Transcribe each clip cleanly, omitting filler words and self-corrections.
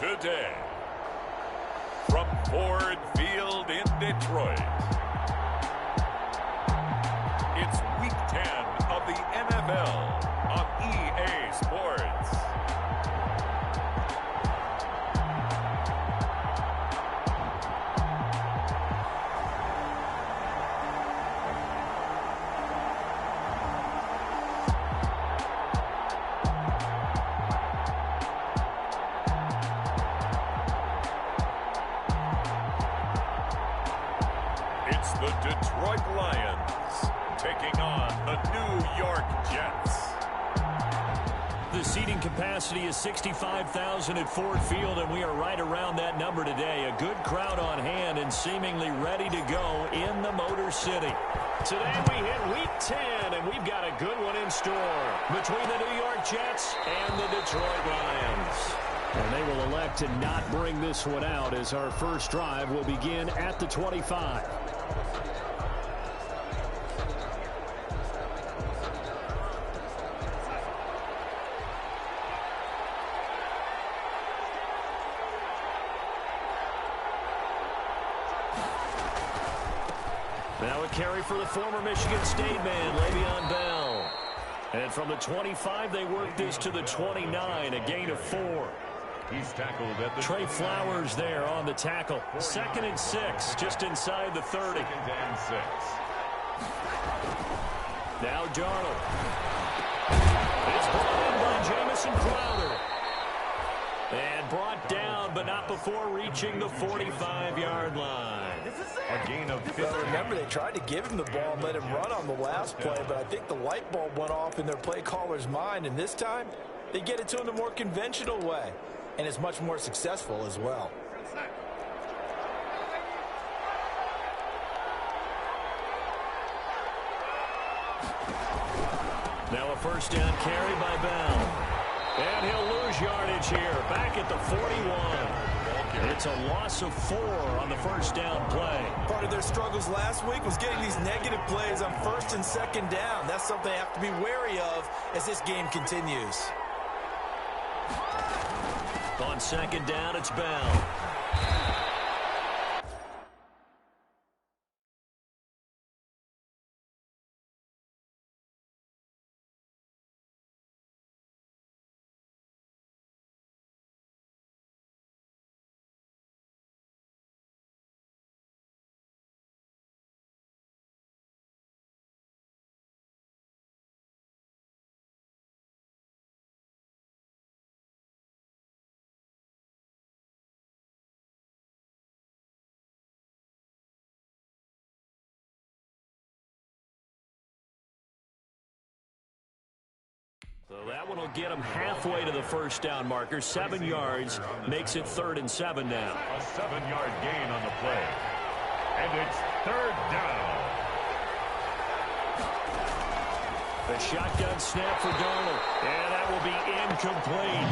today. From Ford Field in Detroit, it's Week 10 of the NFL on EA Sports. It's the Detroit Lions taking on the New York Jets. The seating capacity is 65,000 at Ford Field, and we are right around that number today. A good crowd on hand and seemingly ready to go in the Motor City. Today we hit Week 10, and we've got a good one in store between the New York Jets and the Detroit Lions. And they will elect to not bring this one out as our first drive will begin at the 25. Now a carry for the former Michigan State man, Le'Veon Bell. And from the 25, they work this to the 29, a gain of 4. He's tackled at the Trey Flowers there on the tackle. 2nd and 6, just inside the 30. 2nd and 6. Now Darnold. It's brought in by Jamison Crowder. And brought down, but not before reaching the 45-yard line. A gain of 15. Well, remember, they tried to give him the ball and let him run on the last play, but I think the light bulb went off in their play caller's mind, and this time they get it to him the more conventional way, and it's much more successful as well. Now a first down carry by Bell. And he'll lose yardage here, back at the 41. It's a loss of 4 on the first down play. Part of their struggles last week was getting these negative plays on 1st and 2nd down. That's something they have to be wary of as this game continues. On 2nd down, it's Bell. So that one will get them halfway to the first down marker. 7 yards makes it 3rd and 7 now. A 7-yard gain on the play. And it's 3rd down. The shotgun snap for Darnold. And that will be incomplete.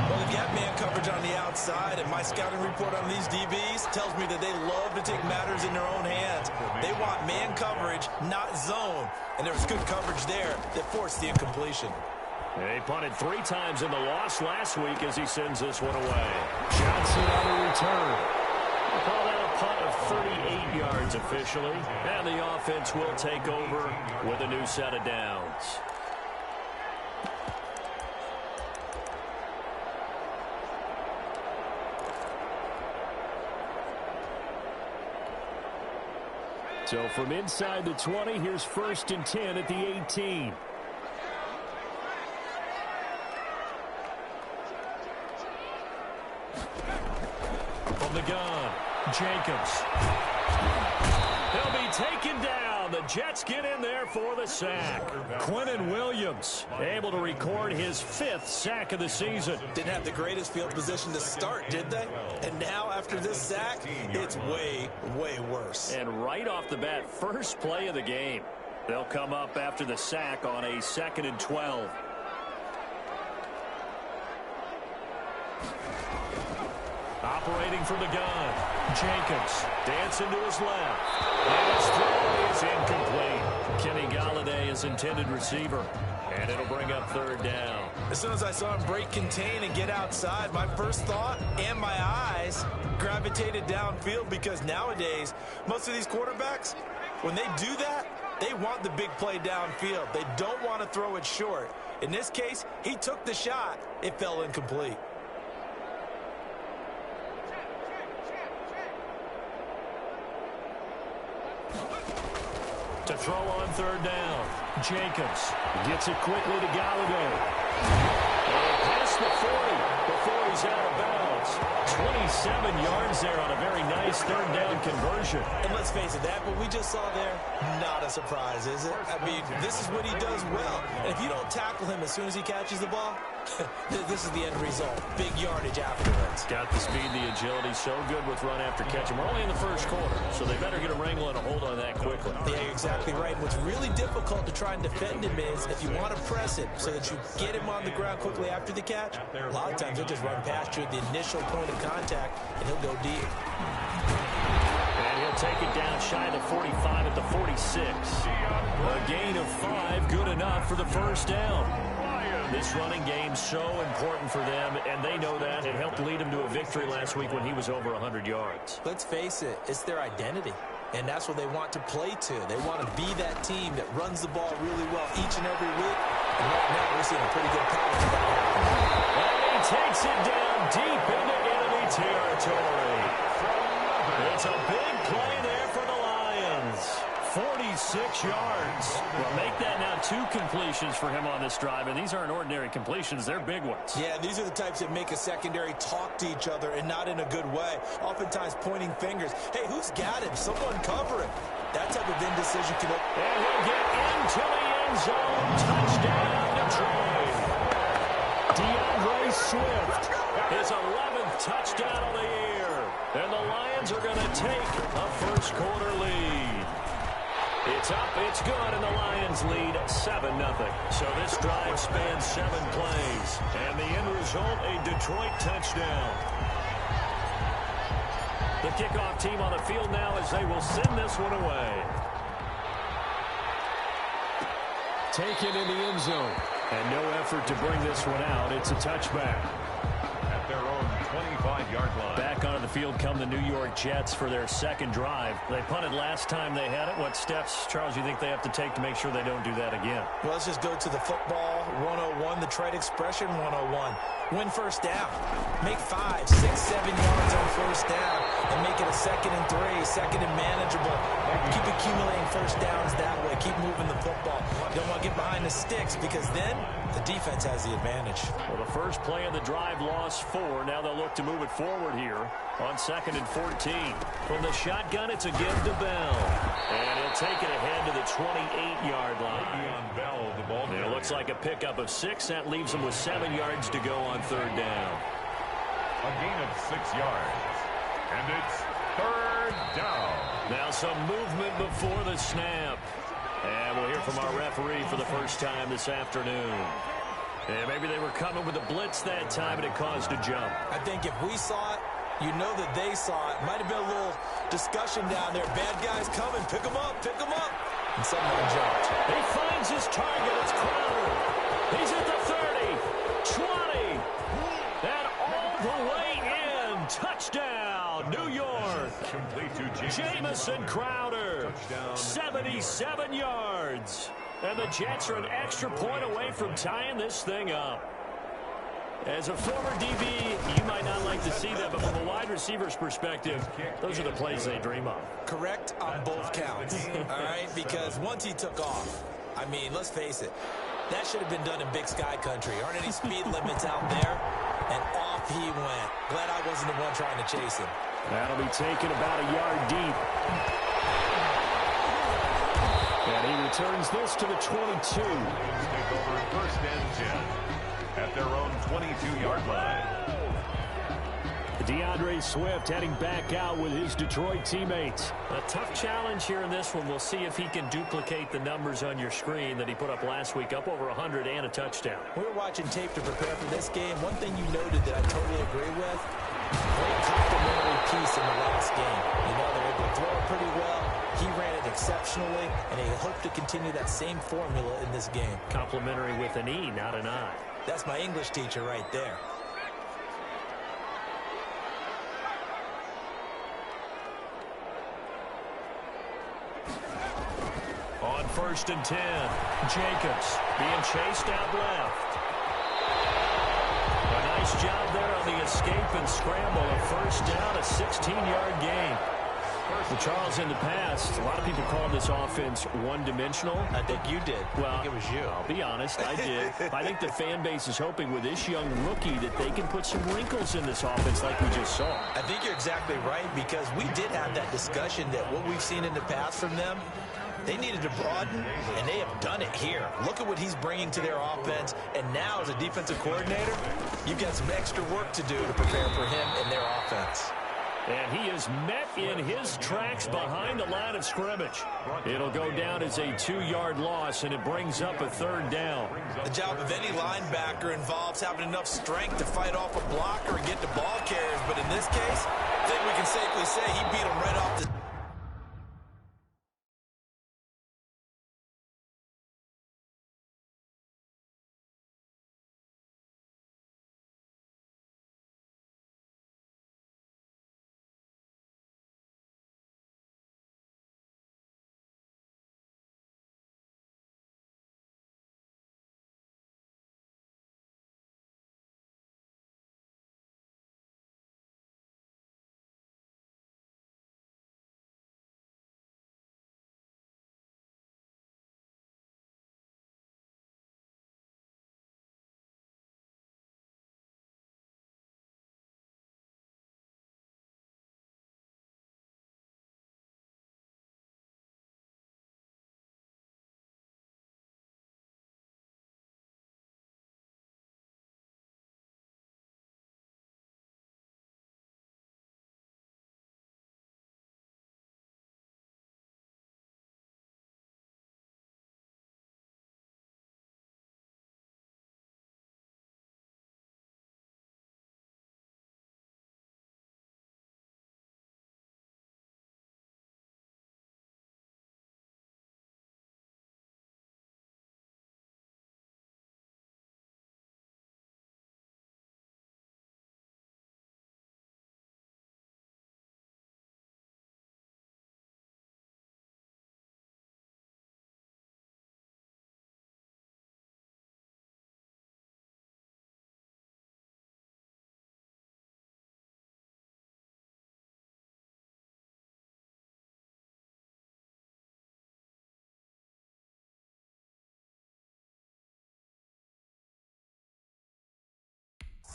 Well, they've got man coverage on the outside, and my scouting report on these DBs tells me that they love to take matters in their own hands. They want man coverage, not zone. And there was good coverage there that forced the incompletion. He punted 3 times in the loss last week as he sends this one away. Johnson on the return. We'll call that a punt of 38 yards officially. And the offense will take over with a new set of downs. So from inside the 20, here's 1st and 10 at the 18. From the gun, Jacobs. He'll be taken down. The Jets get in there for the sack. Quinnen Williams able to record his 5th sack of the season. Didn't have the greatest field position to start, did they? And now after this sack, it's way, way worse. And right off the bat, first play of the game. They'll come up after the sack on a 2nd and 12. Operating from the gun, Jacobs dancing to his left. And his throw is incomplete. Kenny Galladay is intended receiver. And it'll bring up third down. As soon as I saw him break contain and get outside, my first thought and my eyes gravitated downfield, because nowadays, most of these quarterbacks, when they do that, they want the big play downfield. They don't want to throw it short. In this case, he took the shot. It fell incomplete. To throw on third down, Jacobs gets it quickly to Galladay. Past the 40 before he's out of bounds. 27 yards there on a very nice third down conversion. And let's face it, that what we just saw there, not a surprise, is it? I mean, this is what he does well. And if you don't tackle him as soon as he catches the ball, this is the end result. Big yardage afterwards. Got the speed, the agility, so good with run after catch. We're only in the first quarter, so they better get a wrangle and a hold on that quickly. Yeah, you're exactly right. What's really difficult to try and defend him is if you want to press it so that you get him on the ground quickly after the catch, a lot of times he'll just run past you at the initial point of contact, and he'll go deep. And he'll take it down shy of the 45 at the 46. A gain of 5, good enough for the first down. This running game so important for them, and they know that. It helped lead them to a victory last week when he was over 100 yards. Let's face it, it's their identity, and that's what they want to play to. They want to be that team that runs the ball really well each and every week, and right now we're seeing a pretty good pattern of that happening. And he takes it down deep into enemy territory. It's a big play there for the Lions. 46 yards. Well, make that now 2 completions for him on this drive, and these aren't ordinary completions. They're big ones. Yeah, these are the types that make a secondary talk to each other, and not in a good way. Oftentimes pointing fingers. Hey, who's got him? Someone cover him. That type of indecision can... And he'll get into the end zone. Touchdown, Detroit. DeAndre Swift, his 11th touchdown of the year. And the Lions are going to take a first quarter lead. It's up, it's good, and the Lions lead 7-0. So this drive spans 7 plays. And the end result, a Detroit touchdown. The kickoff team on the field now as they will send this one away. Taken in the end zone. And no effort to bring this one out. It's a touchback. At their own 25-yard line. Back onto the field come the New York Jets for their second drive. They punted last time they had it. What steps, Charles, you think they have to take to make sure they don't do that again? Well, let's just go to the football 101, the trade expression 101. Win first down. Make 5, 6, 7 yards on first down and make it a 2nd and 3, second and manageable. Keep accumulating first downs that way. Keep moving the football. You don't want to get behind the sticks, because then the defense has the advantage. Well, the first play of the drive lost 4. Now they'll look to move it forward here on 2nd and 14. From the shotgun, it's a give to Bell. And he'll take it ahead to the 28-yard line. And it looks like a pickup of 6. That leaves them with 7 yards to go on third down. A gain of 6 yards. And it's third down. Now some movement before the snap. And we'll hear from our referee for the first time this afternoon. And maybe they were coming with a blitz that time, and it caused a jump. I think if we saw it, you know that they saw it. Might have been a little discussion down there. Bad guys coming. Pick them up. Pick them up. And someone jumped. He finds his target. It's Crowder. He's at the 30, 20, and all the way in. Touchdown, New York. Complete to Jamison Crowder, 77 yards. And the Jets are an extra point away from tying this thing up. As a former DB, you might not like to see that, but from a wide receiver's perspective, those are the plays they dream of. Correct on both counts, all right? Because once he took off, I mean, let's face it, that should have been done in Big Sky Country. Aren't any speed limits out there? And off he went. Glad I wasn't the one trying to chase him. That'll be taken about a yard deep. And he returns this to the 22. take over first and 10 at their own 22-yard line. DeAndre Swift heading back out with his Detroit teammates. A tough challenge here in this one. We'll see if he can duplicate the numbers on your screen that he put up last week, up over 100 and a touchdown. We were watching tape to prepare for this game. One thing you noted that I totally agree with, great complementary piece in the last game. You know, they're able to throw it pretty well. He ran it exceptionally, and he hoped to continue that same formula in this game. Complimentary with an E, not an I. That's my English teacher right there. On 1st and 10, Jacobs being chased out left. A nice job there on the escape and scramble. A first down, a 16-yard gain. Well, Charles, in the past, a lot of people called this offense one-dimensional. I think you did. Well, I think it was you. I'll be honest, I did. I think the fan base is hoping with this young rookie that they can put some wrinkles in this offense like we just saw. I think you're exactly right, because we did have that discussion that what we've seen in the past from them, they needed to broaden, and they have done it here. Look at what he's bringing to their offense, and now as a defensive coordinator, you've got some extra work to do to prepare for him and their offense. And he is met in his tracks behind the line of scrimmage. It'll go down as a 2-yard loss, and it brings up a 3rd down. The job of any linebacker involves having enough strength to fight off a blocker and get to ball carriers, but in this case, I think we can safely say he beat him right off the...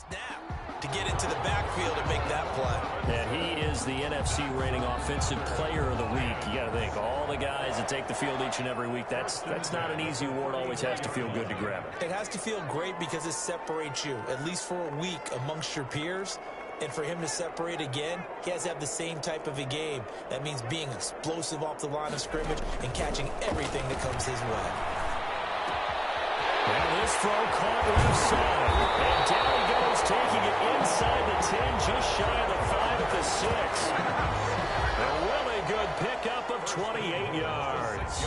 Snap to get into the backfield and make that play. And he is the NFC rating offensive player of the week. You got to think, all the guys that take the field each and every week, that's not an easy award. Always has to feel good to grab it. It has to feel great because it separates you, at least for a week, amongst your peers. And for him to separate again, he has to have the same type of a game. That means being explosive off the line of scrimmage and catching everything that comes his way. And this throw caught left side. And down he goes, taking it inside the 10, just shy of the 5 at the 6. A really good pickup of 28 yards.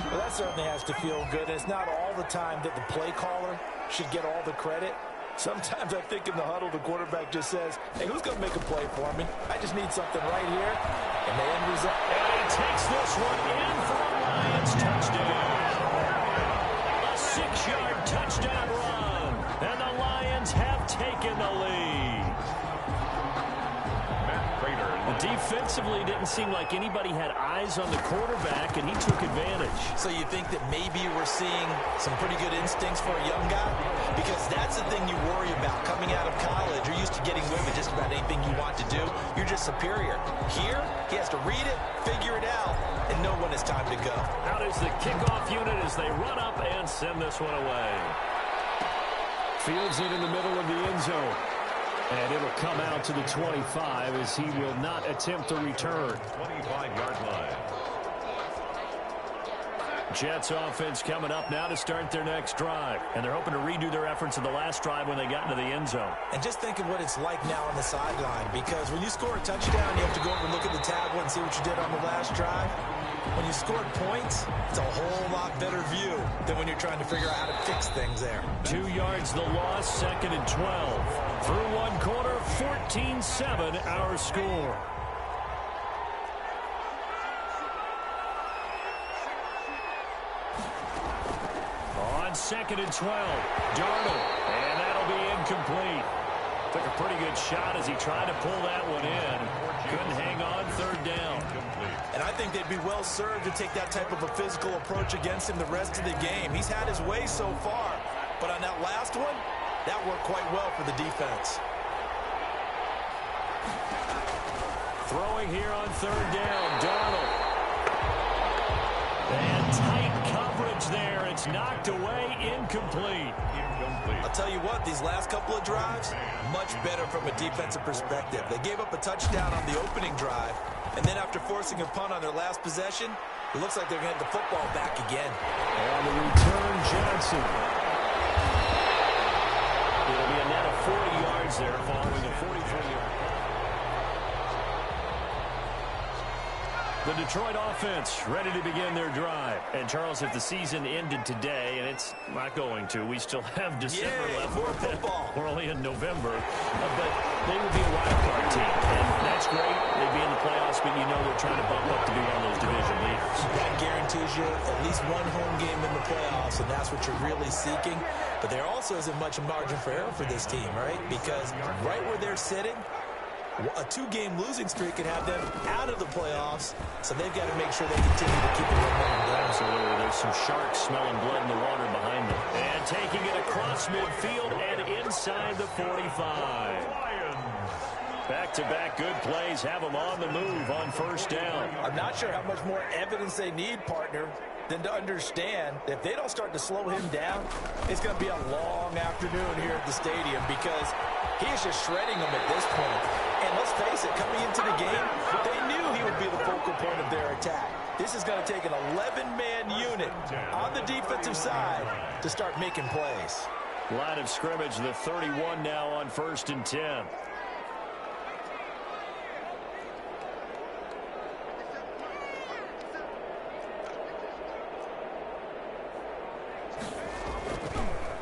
Well, that certainly has to feel good. And it's not all the time that the play caller should get all the credit. Sometimes I think in the huddle, the quarterback just says, hey, who's going to make a play for me? I just need something right here. And the end result. And he takes this one in for a Lions touchdown. A 6-yard touchdown run. And the Lions have taken the lead. Defensively, didn't seem like anybody had eyes on the quarterback, and he took advantage. So you think that maybe we're seeing some pretty good instincts for a young guy? Because that's the thing you worry about coming out of college. You're used to getting away with just about anything you want to do. You're just superior. Here, he has to read it, figure it out, and know when it's time to go. Out is the kickoff unit as they run up and send this one away. Fields it in the middle of the end zone. And it'll come out to the 25 as he will not attempt to return. 25-yard line. Jets offense coming up now to start their next drive. And they're hoping to redo their efforts in the last drive when they got into the end zone. And just think of what it's like now on the sideline, because when you score a touchdown, you have to go over and look at the tablet and see what you did on the last drive. When you scored points, it's a whole lot better view than when you're trying to figure out how to fix things there. 2 yards the loss, 2nd and 12. Through one quarter, 14-7 our score. On 2nd and 12, Darnold, and that'll be incomplete. Took a pretty good shot as he tried to pull that one in. Couldn't hang on, 3rd down. And I think they'd be well served to take that type of a physical approach against him the rest of the game. He's had his way so far, but on that last one, that worked quite well for the defense. Throwing here on 3rd down, Darnold. And tight coverage there. It's knocked away, incomplete. I'll tell you what, these last couple of drives, much better from a defensive perspective. They gave up a touchdown on the opening drive, and then after forcing a punt on their last possession, it looks like they're going to get the football back again. On the return, Johnson. It'll be a net of 40 yards there following a 43-yard. The Detroit offense ready to begin their drive. And, Charles, if the season ended today, and it's not going to, we still have December left. More football. We're only in November. But they would be a wild card team. And that's great. They'd be in the playoffs, but you know they're trying to bump up to be one of those division leaders. That guarantees you at least one home game in the playoffs, and that's what you're really seeking. But there also isn't much margin for error for this team, right? Because right where they're sitting, a 2-game losing streak could have them out of the playoffs, so they've got to make sure they continue to keep the momentum going. Absolutely. There's some sharks smelling blood in the water behind them. And taking it across midfield and inside the 45. Back-to-back good plays have them on the move on 1st down. I'm not sure how much more evidence they need, partner, than to understand that if they don't start to slow him down, it's going to be a long afternoon here at the stadium, because he is just shredding them at this point. And let's face it, coming into the game, they knew he would be the focal point of their attack. This is going to take an 11-man unit on the defensive side to start making plays. Line of scrimmage, the 31 now on 1st and 10.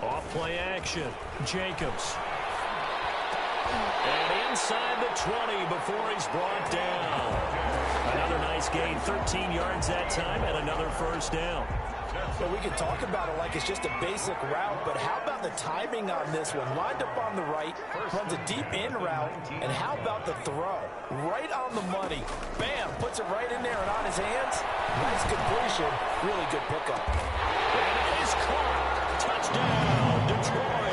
Off-play action, Jacobs. And inside the 20 before he's brought down. Another nice gain, 13 yards that time, and another 1st down. Well, we can talk about it like it's just a basic route, but how about the timing on this one? Lined up on the right, runs a deep in route, and how about the throw? Right on the money. Bam, puts it right in there and on his hands. Nice completion, really good pickup. And it is caught. Touchdown, Detroit.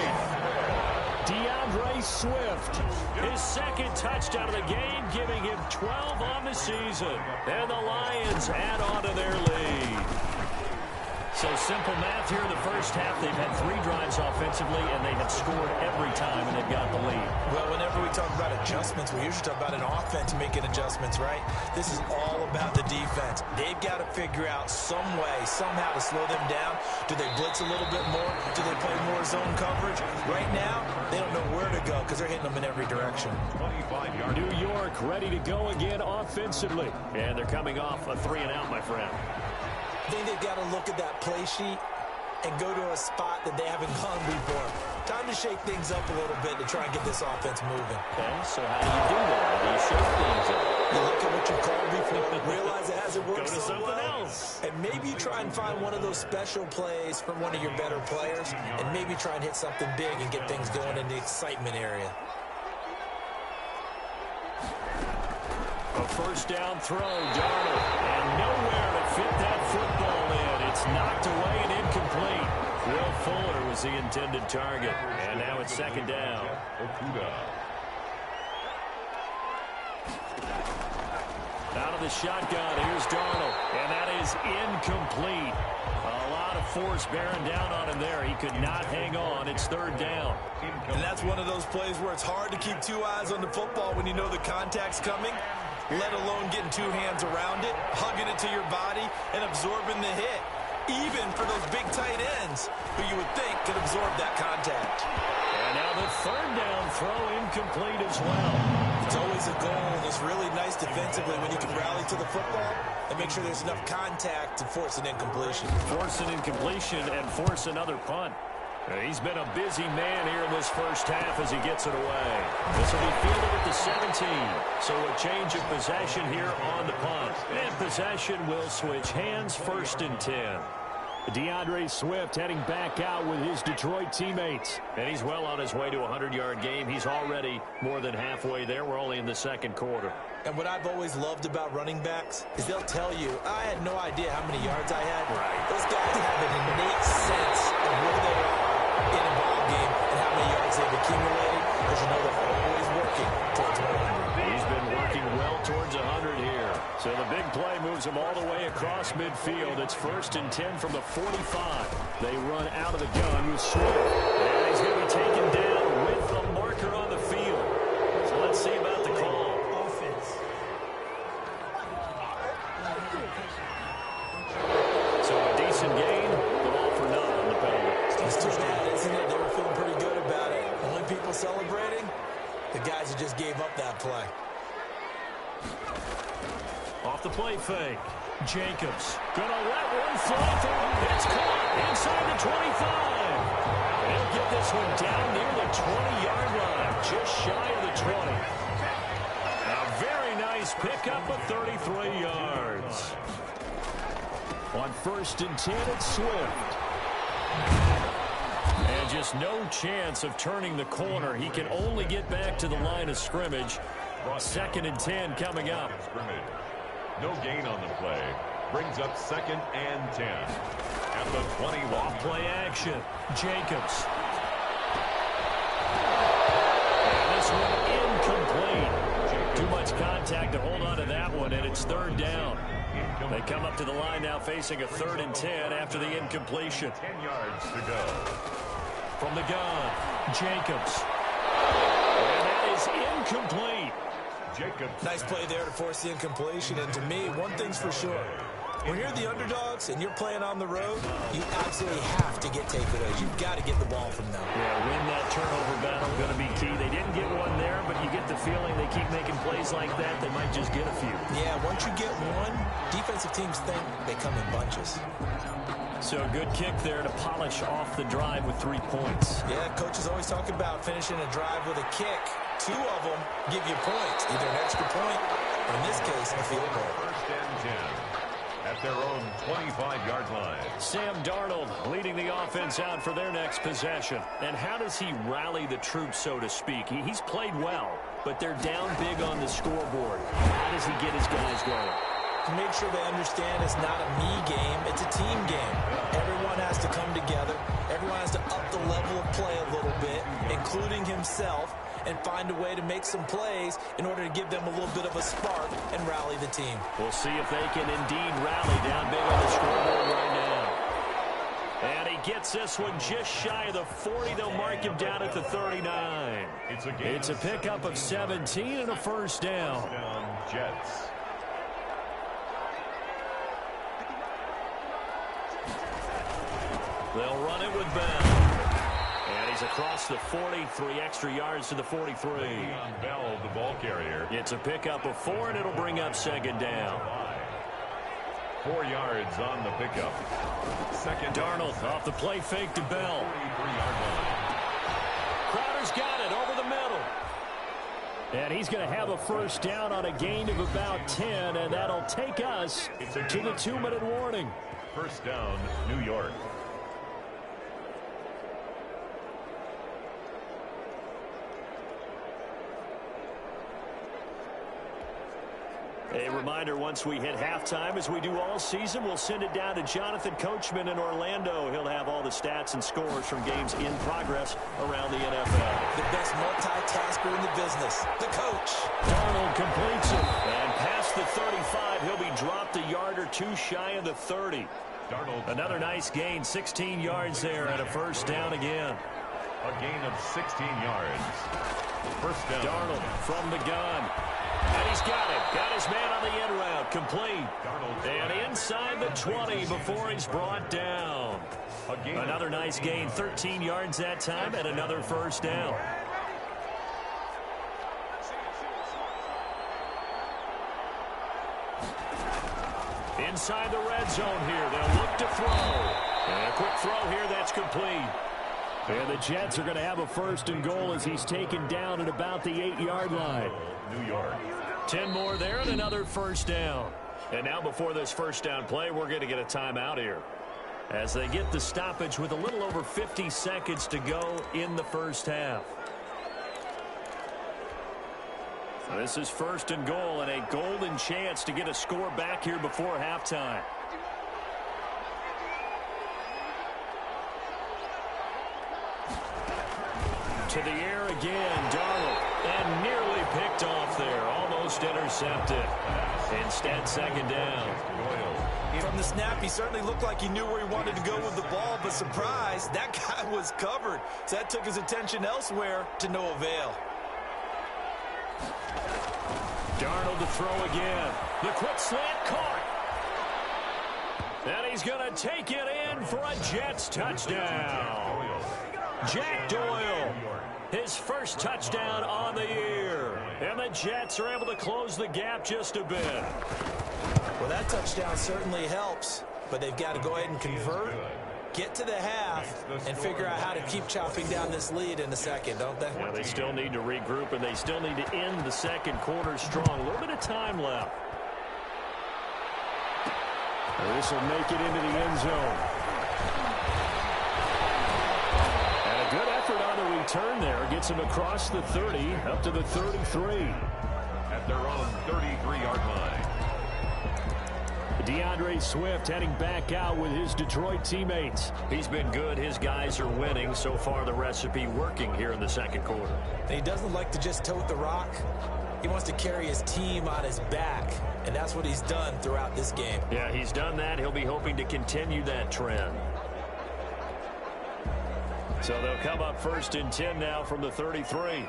DeAndre Swift, his 2nd touchdown of the game, giving him 12 on the season. And the Lions add on to their lead. So simple math here in the 1st half. They've had 3 drives offensively, and they have scored every time, and they've got the lead. Well, whenever we talk about adjustments, we usually talk about an offense making adjustments, right? This is all about the defense. They've got to figure out some way, somehow to slow them down. Do they blitz a little bit more? Do they play more zone coverage? Right now, they don't know where to go because they're hitting them in every direction. New York ready to go again offensively. And thee coming off a 3-and-out, my friend. I think they've got to look at that play sheet and go to a spot that they haven't gone before. Time to shake things up a little bit to try and get this offense moving. Okay, so how do you do that? How do you shake things up? You look at what you've called before, realize it hasn't worked Go to so something well, else. and maybe you try and find one of those special plays from one of your better players, and maybe try and hit something big and get things going in the excitement area. A 1st down throw, Darnold, and nowhere to fit that football in. It's knocked away and incomplete. Will Fuller was the intended target, and now it's 2nd down. Out of the shotgun, here's Darnold, and that is incomplete. A lot of force bearing down on him there. He could not hang on. It's 3rd down. And that's one of those plays where it's hard to keep 2 eyes on the football when you know the contact's coming, let alone getting 2 hands around it, hugging it to your body, and absorbing the hit. even for those big tight ends who you would think could absorb that contact. And now the third down throw incomplete as well. It's always a goal, and it's really nice defensively when you can rally to the football and make sure there's enough contact to force an incompletion. Force an incompletion and force another punt. He's been a busy man here in this first half as he gets it away. This will be fielded at the 17. So a change of possession here on the punt. And possession will switch hands, 1st and 10. DeAndre Swift heading back out with his Detroit teammates. And he's well on his way to a 100-yard game. He's already more than halfway there. We're only in the second quarter. And what I've always loved about running backs is they'll tell you, I had no idea how many yards I had. Right. Those guys have an innate sense of where they are in a ball game and how many yards they've accumulated, because you know they're always working towards 100. He's been working well towards 100 here. So the big play moves him all the way across midfield. It's 1st and 10 from the 45. They run out of the gun with Swift. And he's going to be taken down with the marker on the field. So let's see about the call. So a decent gain, but all for none on the penalty. It's too bad, isn't it? They were feeling pretty good about it. Only people celebrating, the guys who just gave up that play. Off the play fake. Jacobs gonna let one fly through. It's caught inside the 25. He'll get this one down near the 20-yard line, just shy of the 20. A very nice pickup of 33 yards. On 1st and 10, it's Swift. And just no chance of turning the corner. He can only get back to the line of scrimmage. 2nd and 10 coming up. No gain on the play. Brings up 2nd and 10. At the 21. Off play action. Jacobs. And this one incomplete. Too much contact to hold on to that one, and it's 3rd down. They come up to the line now facing a 3rd and 10 after the incompletion. 10 yards to go. From the gun, Jacobs. And that is incomplete. Jacobs. Nice play there to force the incompletion. And to me, one thing's for sure. When you're the underdogs and you're playing on the road, you absolutely have to get takeaways. You've got to get the ball from them. Yeah, win that turnover battle, going to be key. They didn't get one there, but you get the feeling they keep making plays like that, they might just get a few. Yeah, once you get one, defensive teams think they come in bunches. So a good kick there to polish off the drive with 3 points. Yeah, coaches always talk about finishing a drive with a kick. 2 of them give you points, either an extra point, or in this case, a field goal. 1st and 10 at their own 25-yard line. Sam Darnold leading the offense out for their next possession. And how does he rally the troops, so to speak? He's played well, but they're down big on the scoreboard. How does he get his guys going? To make sure they understand it's not a me game, it's a team game. Everyone has to come together. Everyone has to up the level of play a little bit, including himself, and find a way to make some plays in order to give them a little bit of a spark and rally the team. We'll see if they can indeed rally down big on the scoreboard right now. And he gets this one just shy of the 40. They'll mark him down at the 39. It's a pickup of 17 and a 1st down. Jets. They'll run it with Bell. And he's across the 40, 3 extra yards to the 43. On Bell, the ball carrier. It's a pickup of 4, and it'll bring up 2nd down. 4 yards on the pickup. 2nd. Darnold off the play fake to Bell. 43-yard line. Crowder's got it over the middle. And he's going to have a 1st down on a gain of about 10, and that'll take us to the 2-minute warning. 1st down, New York. A reminder, once we hit halftime, as we do all season, we'll send it down to Jonathan Coachman in Orlando. He'll have all the stats and scores from games in progress around the NFL. The best multitasker in the business, the coach. Darnold completes it. And past the 35, he'll be dropped a yard or 2 shy of the 30. Darnold. Another nice gain, 16 yards there, and a 1st down again. A gain of 16 yards. 1st down. Darnold from the gun. And he's got it. Got his man on the end route. Complete. And inside the 20 before he's brought down. Another nice gain. 13 yards that time and another first down. Inside the red zone here. They'll look to throw. And a quick throw here. That's complete. And the Jets are going to have a first and goal as he's taken down at about the 8-yard line. New York. 10 more there and another first down. And now before this first down play, we're going to get a timeout here, as they get the stoppage with a little over 50 seconds to go in the first half. So this is first and goal and a golden chance to get a score back here before halftime. To the air again, Darnold, and nearly picked off there, almost intercepted. Instead, second down. From the snap, he certainly looked like he knew where he wanted to go with the ball, but surprise, that guy was covered. So that took his attention elsewhere to no avail. Darnold to throw again. The quick slant caught. And he's going to take it in for a Jets touchdown. Jack Doyle, his first touchdown on the year. And the Jets are able to close the gap just a bit. Well, that touchdown certainly helps, but they've got to go ahead and convert, get to the half, and figure out how to keep chopping down this lead in a second, don't they? Yeah, they still need to regroup, and they still need to end the second quarter strong. A little bit of time left. This will make it into the end zone. And a good effort on the return there. Gets him across the 30, up to the 33. At their own 33-yard line. DeAndre Swift heading back out with his Detroit teammates. He's been good. His guys are winning. So far, the recipe working here in the second quarter. He doesn't like to just tote the rock. He wants to carry his team on his back, and that's what he's done throughout this game. Yeah, he's done that. He'll be hoping to continue that trend. So they'll come up first and 10 now from the 33.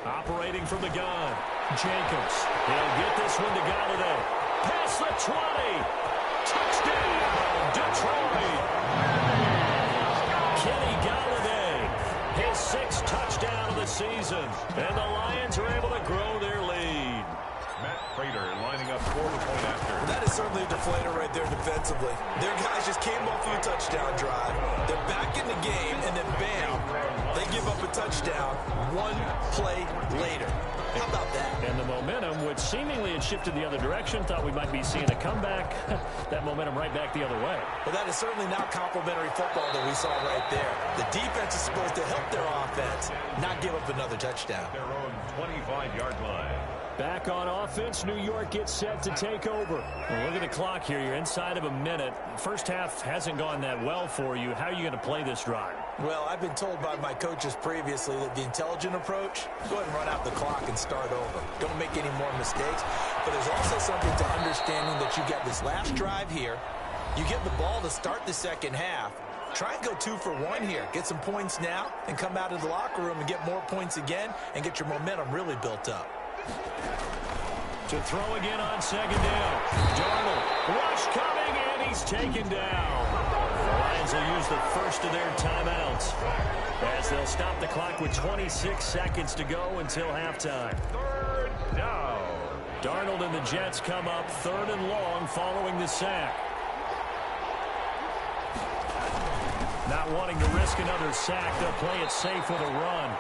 Operating from the gun, Jacobs. He'll get this one to Galladay. Past the 20. Touchdown, Detroit. Kenny Galladay, his 6th touchdown of the season. And the Lions are able to grow their lead. Matt Prater lining up for the point after. Well, that is certainly a deflator right there defensively. Their guys just came off of a touchdown drive. They're back in the game, and then bam, they give up a touchdown one play later. How about that? And the momentum, which seemingly had shifted the other direction, thought we might be seeing a comeback. That momentum right back the other way. Well, that is certainly not complimentary football that we saw right there. The defense is supposed to help their offense, not give up another touchdown. Their own 25-yard line. Back on offense, New York gets set to take over. Well, look at the clock here. You're inside of a minute. First half hasn't gone that well for you. How are you going to play this drive? Well, I've been told by my coaches previously that the intelligent approach, go ahead and run out the clock and start over. Don't make any more mistakes. But there's also something to understanding that you get this last drive here. You get the ball to start the second half. Try and go 2 for 1 here. Get some points now and come out of the locker room and get more points again and get your momentum really built up. To throw again on second down. Darnold, rush coming, and he's taken down. The Lions will use the first of their timeouts as they'll stop the clock with 26 seconds to go until halftime. Third down. Darnold and the Jets come up 3rd and long following the sack. Not wanting to risk another sack, they'll play it safe with a run.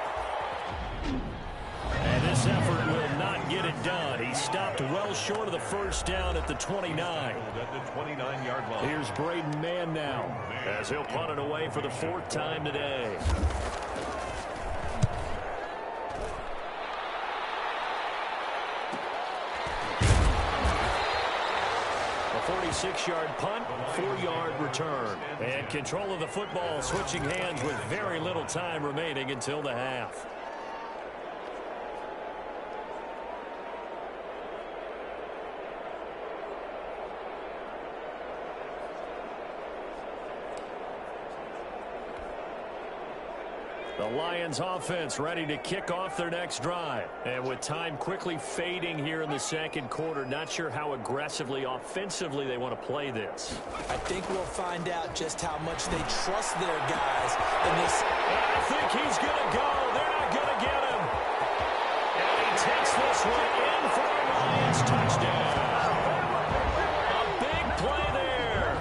And this effort will not get it done. He stopped well short of the first down at the 29. At the 29-yard line. Here's Braden Mann now, as he'll punt it away for the 4th time today. A 46-yard punt, 4-yard return. And control of the football switching hands with very little time remaining until the half. The Lions offense ready to kick off their next drive. And with time quickly fading here in the second quarter, not sure how aggressively, offensively they want to play this. I think we'll find out just how much they trust their guys in this. I think he's going to go. They're not going to get him. And he takes this one in for a Lions touchdown. A big play there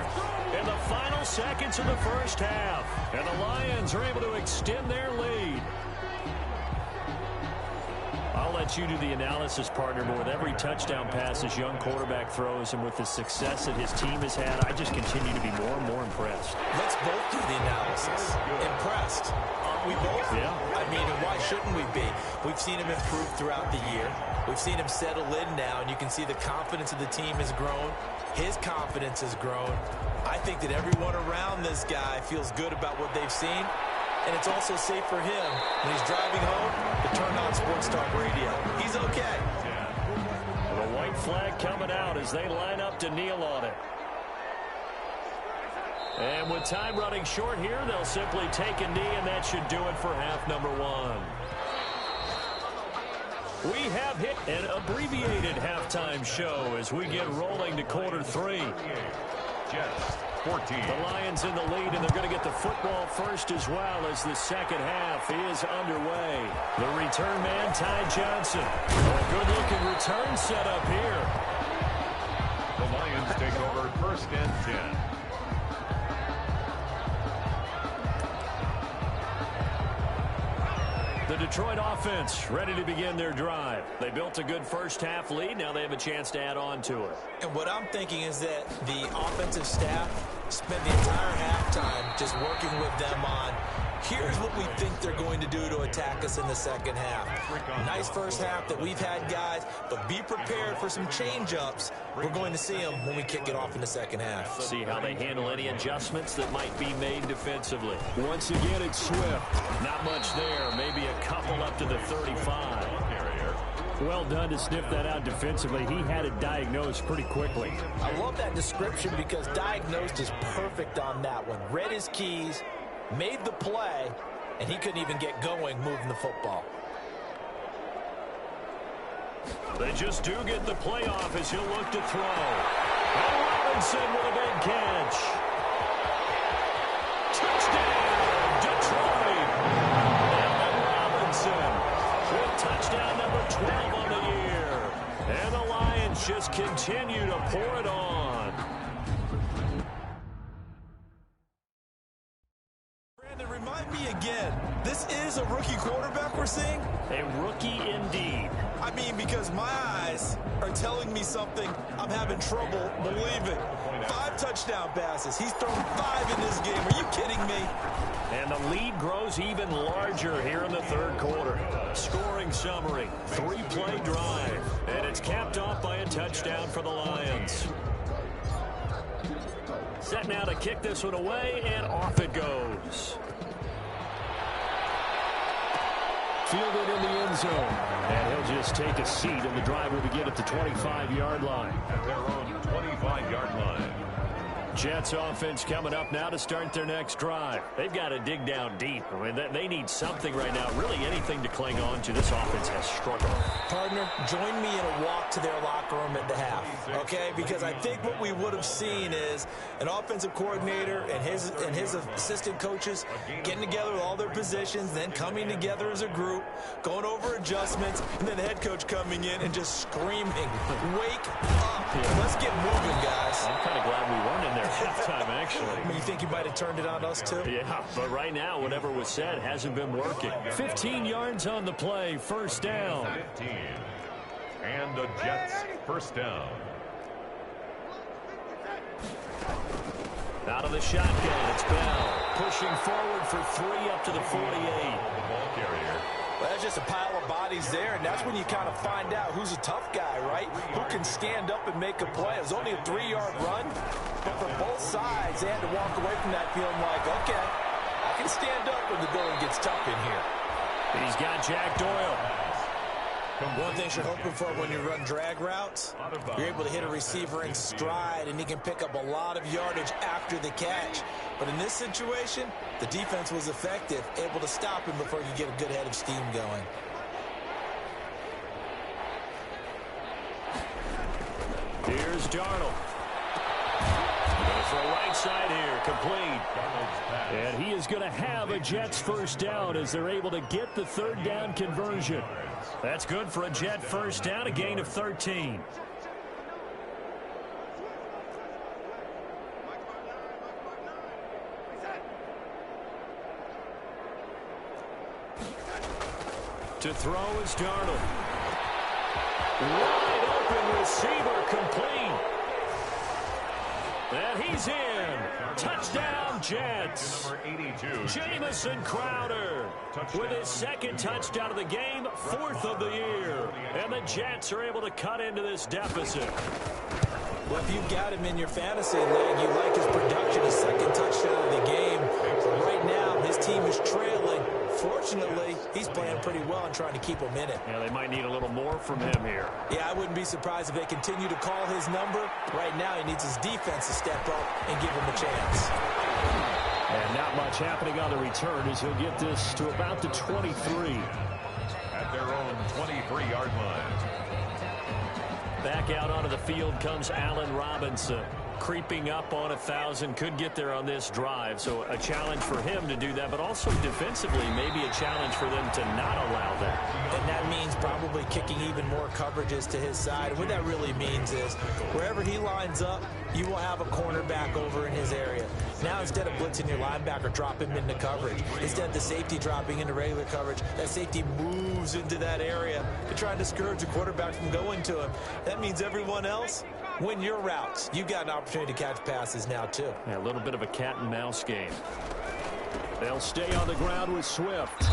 in the final seconds of the first half. And the Lions are able to extend their lead. I'll let you do the analysis, partner, but with every touchdown pass this young quarterback throws and with the success that his team has had, I just continue to be more and more impressed. Let's both do the analysis. Impressed. Aren't we both? Yeah. I mean, and why shouldn't we be? We've seen him improve throughout the year. We've seen him settle in now, and you can see the confidence of the team has grown. His confidence has grown. I think that everyone around this guy feels good about what they've seen, and it's also safe for him when he's driving home to turn on Sports Talk Radio. He's okay. The white flag coming out as they line up to kneel on it. And with time running short here, they'll simply take a knee, and that should do it for half number one. We have hit an abbreviated halftime show as we get rolling to quarter three. Jets, 14. The Lions in the lead, and they're going to get the football first as well as the second half is underway. The return man, Ty Johnson. A good-looking return set up here. The Lions take over first and 10. The Detroit offense ready to begin their drive. They built a good first half lead. Now they have a chance to add on to it. And what I'm thinking is that the offensive staff spent the entire halftime just working with them on, here's what we think they're going to do to attack us in the second half. Nice first half that we've had, guys, but be prepared for some change-ups. We're going to see them when we kick it off in the second half. See how they handle any adjustments that might be made defensively. Once again, it's Swift. Not much there. Maybe a couple up to the 35. Well done to sniff that out defensively. He had it diagnosed pretty quickly. I love that description because diagnosed is perfect on that one. Read his keys, made the play, and he couldn't even get going moving the football. They just do get the play off as he'll look to throw. And Robinson with a big catch. Touchdown, Detroit. Allen Robinson with touchdown number 12 on the year. And the Lions just continue to pour it on. Brandon, remind me again, this is a rookie quarterback we're seeing? A rookie indeed. I mean, because my eyes are telling me something I'm having trouble believing. 5 touchdown passes. He's thrown 5 in this game. Are you kidding me? And the lead grows even larger here in the third quarter. Scoring summary, 3-play drive. And it's capped off by a touchdown for the Lions. Set now to kick this one away, and off it goes. Fielded in the end zone. And he'll just take a seat, and the drive will begin at the 25-yard line. At their own 25-yard line. Jets offense coming up now to start their next drive. They've got to dig down deep. I mean, they need something right now, really anything to cling on to. This offense has struggled. Partner, join me in a walk to their locker room at the half, okay? Because I think what we would have seen is an offensive coordinator and his assistant coaches getting together with all their positions, then coming together as a group, going over adjustments, and then the head coach coming in and just screaming, wake up. Let's get moving, guys. I'm kind of glad we weren't in there halftime, actually. You think you might have turned it on us, too? Yeah, but right now, whatever was said hasn't been working. 15 yards on the play, first down. 15. And the Jets first down. Out of the shotgun, it's Bell. Pushing forward for 3 up to the 48. The ball carrier. Well, that's just a pile of bodies there, and that's when you kind of find out who's a tough guy, right? Who can stand up and make a play. It was only a 3-yard run, but for both sides, they had to walk away from that feeling like, okay, I can stand up when the going gets tough in here. He's got Jack Doyle. One thing you're hoping for when you run drag routes, you're able to hit a receiver in stride, and he can pick up a lot of yardage after the catch. But in this situation, the defense was effective, able to stop him before he could get a good head of steam going. Here's Darnold. Goes for a right side here, complete. And he is going to have a Jets first down as they're able to get the third down conversion. That's good for a Jet first down, a gain of 13. To throw is Darnold. Wide open receiver, complete. And he's in. Touchdown, Jets. Number 82. Jamison Crowder with his second touchdown of the game, fourth of the year. And the Jets are able to cut into this deficit. Well, if you've got him in your fantasy league, you like his production, his second touchdown of the game. But right now, his team is trailing. Fortunately, he's playing pretty well and trying to keep him in it. Yeah, they might need a little more from him here. Yeah, I wouldn't be surprised if they continue to call his number. Right now, he needs his defense to step up and give him a chance. And not much happening on the return as he'll get this to about the 23. At their own 23-yard line. Back out onto the field comes Allen Robinson. Creeping up on 1,000, could get there on this drive. So a challenge for him to do that, but also defensively, maybe a challenge for them to not allow that. And that means probably kicking even more coverages to his side. And what that really means is wherever he lines up, you will have a cornerback over in his area. Now, instead of blitzing your linebacker, drop him into coverage. Instead of the safety dropping into regular coverage, that safety moves into that area to try and discourage the quarterback from going to him. That means everyone else, win your routes. You got an opportunity to catch passes now, too. Yeah, a little bit of a cat and mouse game. They'll stay on the ground with Swift.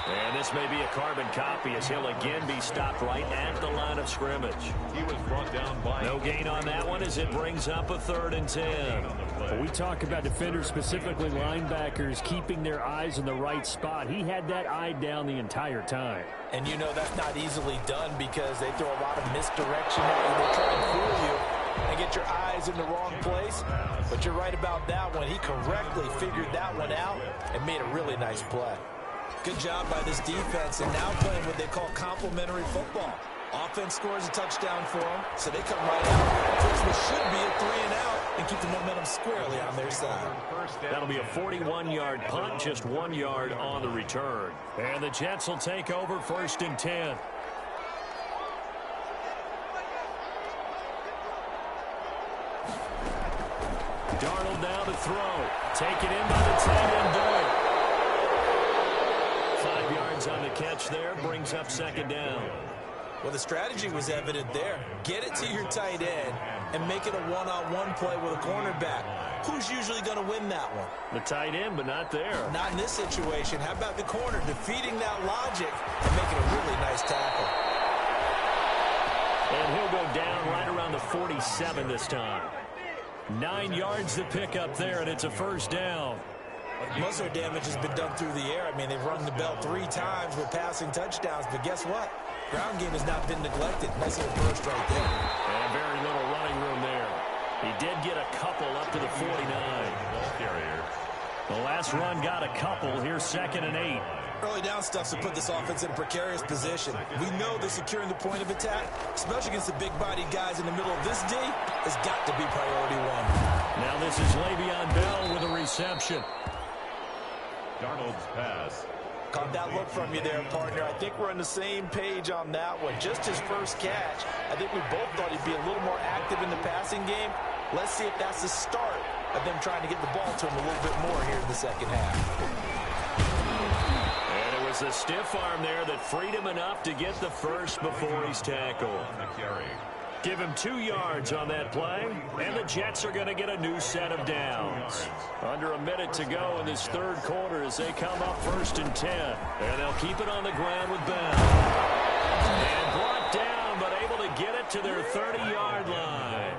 And this may be a carbon copy as he'll again be stopped right at the line of scrimmage. He was brought down by... No gain on that one as it brings up a 3rd and 10. When we talk about defenders, specifically linebackers, keeping their eyes in the right spot. He had that eye down the entire time. And you know that's not easily done because they throw a lot of misdirection at you. They try and fool you and get your eyes in the wrong place. But you're right about that one. He correctly figured that one out and made a really nice play. Good job by this defense, and now playing what they call complementary football. Offense scores a touchdown for them, so they come right out. This one should be a 3-and-out and keep the momentum squarely on their side. That'll be a 41-yard punt, just 1 yard on the return. And the Jets will take over 1st and 10. Darnold now to throw. Taken in by the tight end Boyd. 5 yards on the catch there, brings up 2nd down. Well, the strategy was evident there. Get it to your tight end and make it a one-on-one play with a cornerback. Who's usually going to win that one? The tight end, but not there. Not in this situation. How about the corner defeating that logic and making a really nice tackle? And he'll go down right around the 47 this time. 9 yards to pick up there, and it's a 1st down. Most of their damage has been done through the air. I mean, they've rung the bell 3 times with passing touchdowns, but guess what? Ground game has not been neglected. Nice little burst right there. And very little running room there. He did get a couple up to the 49. The last run got a couple. Here's 2nd and 8. Early down stuff to put this offense in a precarious position. We know that securing the point of attack, especially against the big-bodied guys in the middle of this D, has got to be priority 1. Now this is Le'Veon Bell with a reception. Darnold's pass. Caught that look from you there, partner. I think we're on the same page on that one. Just his first catch. I think we both thought he'd be a little more active in the passing game. Let's see if that's the start of them trying to get the ball to him a little bit more here in the second half. And it was a stiff arm there that freed him enough to get the first before he's tackled. Give him 2 yards on that play, and the Jets are going to get a new set of downs. Under a minute to go in this 3rd quarter as they come up 1st and 10. And they'll keep it on the ground with Bell. And brought down, but able to get it to their 30-yard line.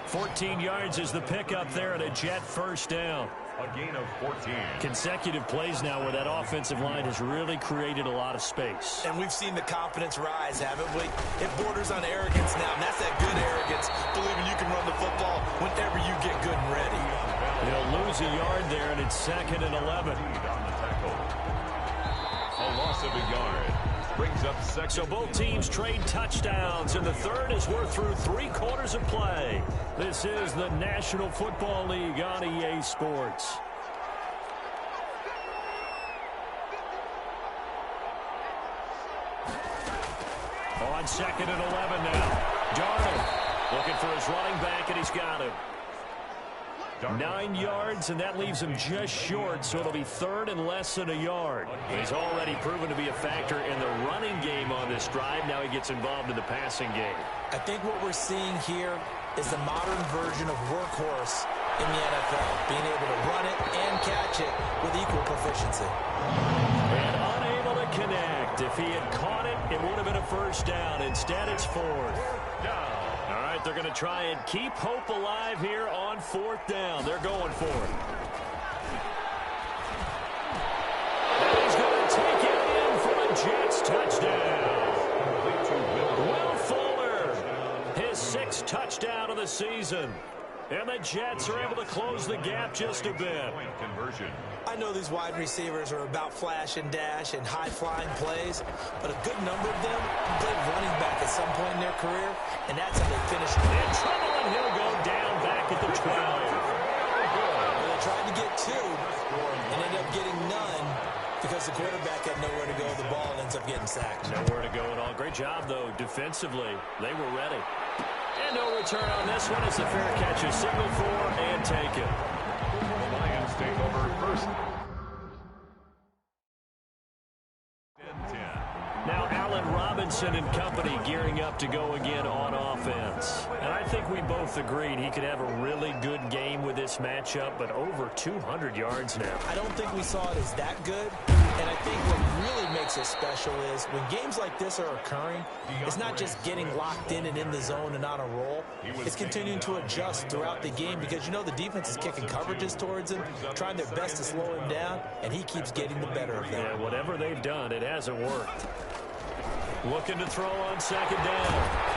14 yards is the pickup there at a Jet 1st down. A gain of 14. Consecutive plays now where that offensive line has really created a lot of space. And we've seen the confidence rise, haven't we? It borders on arrogance now, and that's that good arrogance, believing you can run the football whenever you get good and ready. They'll lose a yard there, and it's 2nd and 11. A loss of a yard. Brings up second. So both teams trade touchdowns, and the third as we're through 3 quarters of play. This is the National Football League on EA Sports. On 2nd and 11 now. Darnold looking for his running back, and he's got him. 9 yards, and that leaves him just short, so it'll be 3rd and less than a yard. He's already proven to be a factor in the running game on this drive. Now he gets involved in the passing game. I think what we're seeing here is the modern version of workhorse in the NFL, being able to run it and catch it with equal proficiency. And unable to connect. If he had caught it, it would have been a first down. Instead, it's 4th down. All right, they're going to try and keep hope alive here on 4th down. They're going for it. And he's going to take it in for a Jets touchdown. Will Fuller, his 6th touchdown of the season. And the Jets are able to close the gap just a bit. I know these wide receivers are about flash and dash and high-flying plays, but a good number of them played running back at some point in their career, and that's how they finished. In trouble, and he'll go down back at the 12. They tried to get 2 and ended up getting none because the quarterback had nowhere to go. The ball ends up getting sacked. Nowhere to go at all. Great job, though, defensively. They were ready. And no return on this one. It's a fair catch. A signal for and take it. The Lions take over first. Now Allen Robinson and company gearing up to go again on offense. And I think we both agreed he could have a really good game with this matchup, but over 200 yards now. I don't think we saw it as that good. And I think what really makes it special is when games like this are occurring, it's not just getting locked in and in the zone and on a roll. It's continuing to adjust throughout the game because, you know, the defense is kicking coverages towards him, trying their best to slow him down, and he keeps getting the better of them. Yeah, whatever they've done, it hasn't worked. Looking to throw on 2nd down.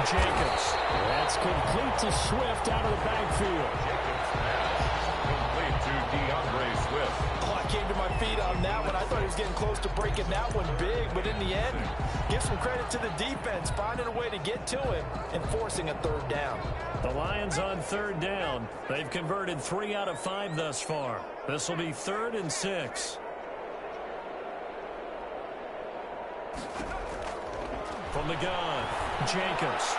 Jacobs. That's complete to Swift out of the backfield. Complete to DeAndre Swift. Oh, I came to my feet on that one. I thought he was getting close to breaking that one big, but in the end, give some credit to the defense, finding a way to get to him and forcing a 3rd down. The Lions on 3rd down. They've converted 3 out of 5 thus far. This will be 3rd and 6. From the gun, Jacobs.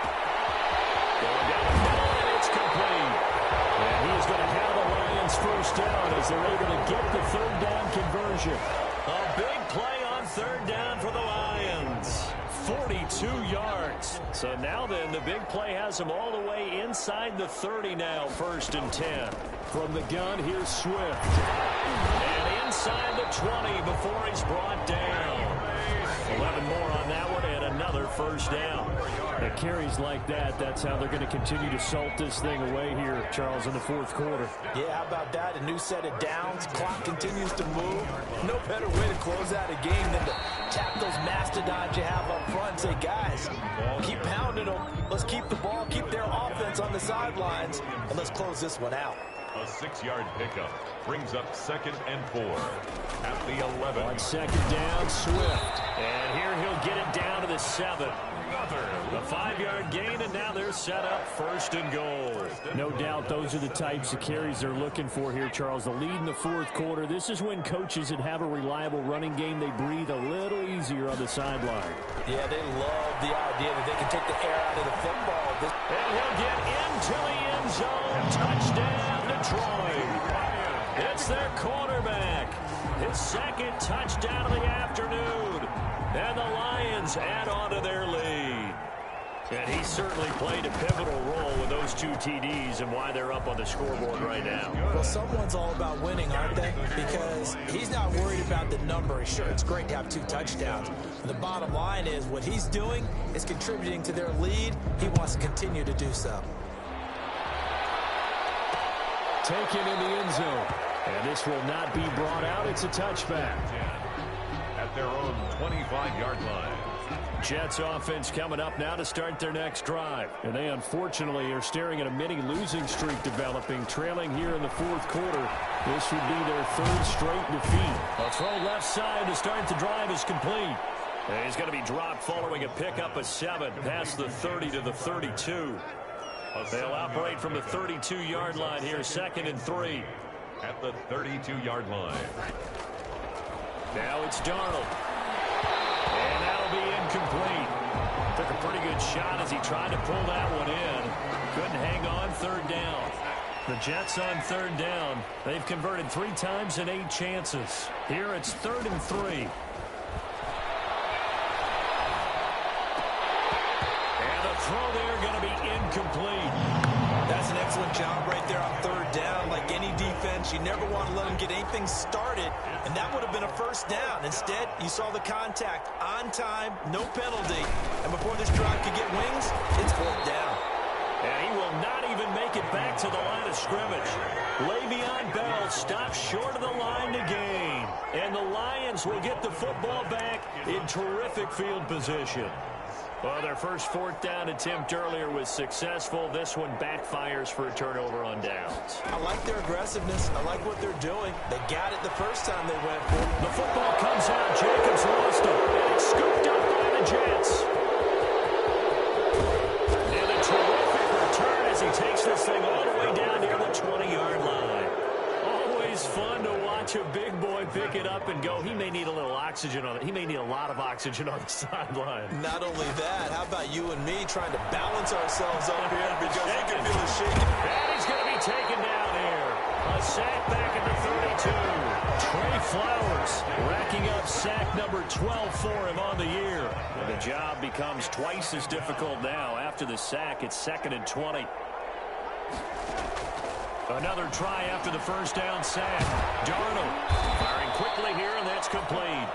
Going down the middle, and it's complete. And he's going to have the Lions first down as they're able to get the 3rd down conversion. A big play on 3rd down for the Lions. 42 yards. So now then, the big play has them all the way inside the 30 now, 1st and 10. From the gun, here's Swift. And inside the 20 before he's brought down. 11 more on that one, and another first down. At carries like that, that's how they're going to continue to salt this thing away here, Charles, in the 4th quarter. Yeah, how about that? A new set of downs. Clock continues to move. No better way to close out a game than to tap those mastodons you have up front and say, guys, keep pounding them. Let's keep the ball, keep their offense on the sidelines, and let's close this one out. A 6-yard pickup brings up 2nd and 4 at the 11. On 2nd down, Swift. And here he'll get it down to the 7. The 5-yard gain, and now they're set up 1st and goal. No doubt those are the types of carries they're looking for here, Charles. The lead in the 4th quarter. This is when coaches that have a reliable running game, they breathe a little easier on the sideline. Yeah, they love the idea that they can take the air out of the football. And he'll get into the end zone. Touchdown, Detroit. It's their quarterback. His 2nd touchdown of the afternoon. And the Lions add on to their lead. And he certainly played a pivotal role with those 2 TDs and why they're up on the scoreboard right now. Well, someone's all about winning, aren't they? Because he's not worried about the number. Sure, it's great to have 2 touchdowns. The bottom line is what he's doing is contributing to their lead. He wants to continue to do so. Taken in the end zone. And this will not be brought out. It's a touchback. At their own 25-yard line. Jets offense coming up now to start their next drive. And they unfortunately are staring at a mini losing streak developing, trailing here in the fourth quarter. This would be their third straight defeat. A throw left side to start the drive is complete. And he's going to be dropped following a pickup of 7 past the 30 to the 32. They'll operate from the 32-yard line here, 2nd and 3. At the 32-yard line. Now it's Darnold. And that'll be incomplete. Took a pretty good shot as he tried to pull that one in. Couldn't hang on, 3rd down. The Jets on 3rd down. They've converted 3 times in 8 chances. Here it's 3rd and 3. And the throw there going to be incomplete. That's an excellent job right there on 3rd down. Like any defense, you never want to let them get anything started, and that would have been a 1st down. Instead, you saw the contact on time, no penalty, and before this drive could get wings, it's 4th down. And he will not even make it back to the line of scrimmage. Le'Veon Bell stops short of the line to gain, and the Lions will get the football back in terrific field position. Well, their first 4th down attempt earlier was successful. This one backfires for a turnover on downs. I like their aggressiveness. I like what they're doing. They got it the first time they went for it. The football comes out. Jacobs lost it. And it's scooped up by the Jets. And a terrific return as he takes this thing all the way down near the 20-yard line. Always fun to watch a big boy pick it up and go. He may need a little oxygen on it. He may need a lot of oxygen on the sideline. Not only that, how about you and me trying to balance ourselves up here because you can feel the shaking. And he's going to be taken down here. A sack back at the 32. Trey Flowers racking up sack number 12 for him on the year. And the job becomes twice as difficult now. After the sack, it's 2nd and 20. Another try after the 1st down sack. Darnold firing quickly here, and that's complete.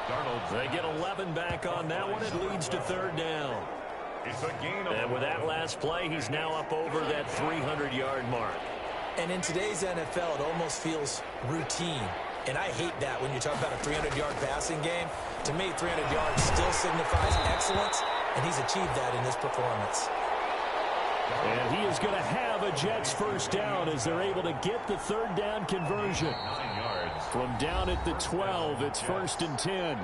Darnold. They get 11 back on that one. It leads to 3rd down. It's a gain of And with that last play, he's now up over that 300-yard mark. And in today's NFL, it almost feels routine. And I hate that when you talk about a 300-yard passing game. To me, 300 yards still signifies excellence, and he's achieved that in this performance. And he is going to have a Jets 1st down as they're able to get the 3rd down conversion. 9 yards. From down at the 12, it's 1st and 10.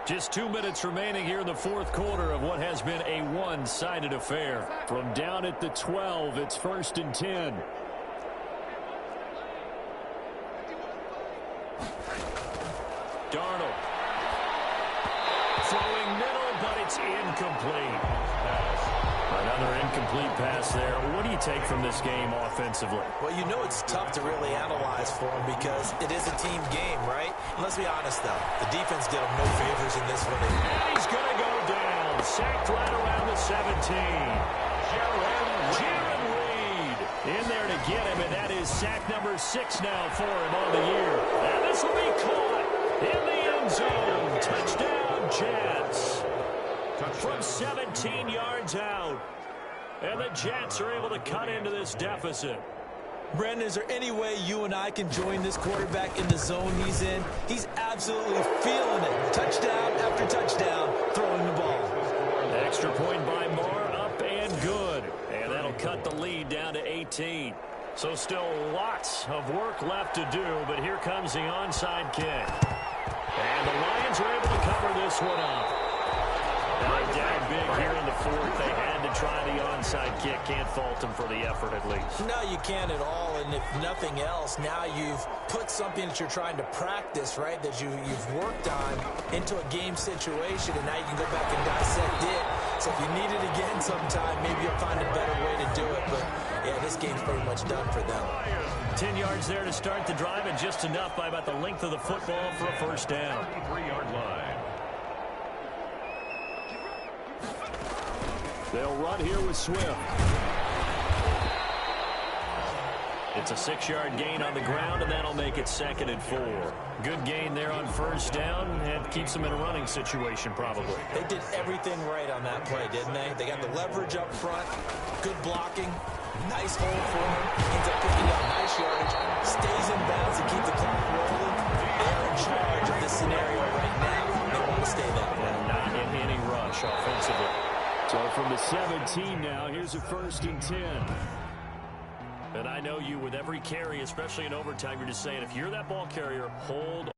Just 2 minutes remaining here in the 4th quarter of what has been a one-sided affair. From down at the 12, it's 1st and 10. Darnold. Throwing middle, but it's incomplete. Another incomplete pass there. What do you take from this game offensively? Well, you know it's tough to really analyze for him because it is a team game, right? And let's be honest, though. The defense did him no favors in this one. And he's going to go down. Sacked right around the 17. Jaron Reed in there to get him, and that is sack number 6 now for him on the year. And this will be caught in the end zone. Touchdown, Jets. From 17 yards out. And the Jets are able to cut into this deficit. Brandon, is there any way you and I can join this quarterback in the zone he's in? He's absolutely feeling it. Touchdown after touchdown, throwing the ball. Extra point by Moore, up and good. And that'll cut the lead down to 18. So still lots of work left to do, but here comes the onside kick. And the Lions are able to cover this one up. Down big here in the 4th. They had to try the onside kick. Can't fault them for the effort at least. No, you can't at all. And if nothing else, now you've put something that you're trying to practice, right, that you've worked on into a game situation, and now you can go back and dissect it. So if you need it again sometime, maybe you'll find a better way to do it. But, yeah, this game's pretty much done for them. 10 yards there to start the drive, and just enough by about the length of the football for a 1st down. 3-yard line. They'll run here with Swift. It's a 6-yard gain on the ground, and that'll make it 2nd and 4. Good gain there on first down, and keeps them in a running situation probably. They did everything right on that play, didn't they? They got the leverage up front, good blocking, nice hole for him. Ends up picking up nice yardage, stays in bounds to keep the clock rolling. They're in charge of this scenario right now. They want to stay that way. Not in any rush offensively. So from the 17 now, here's a 1st and 10. And I know you, with every carry, especially in overtime, you're just saying, if you're that ball carrier, hold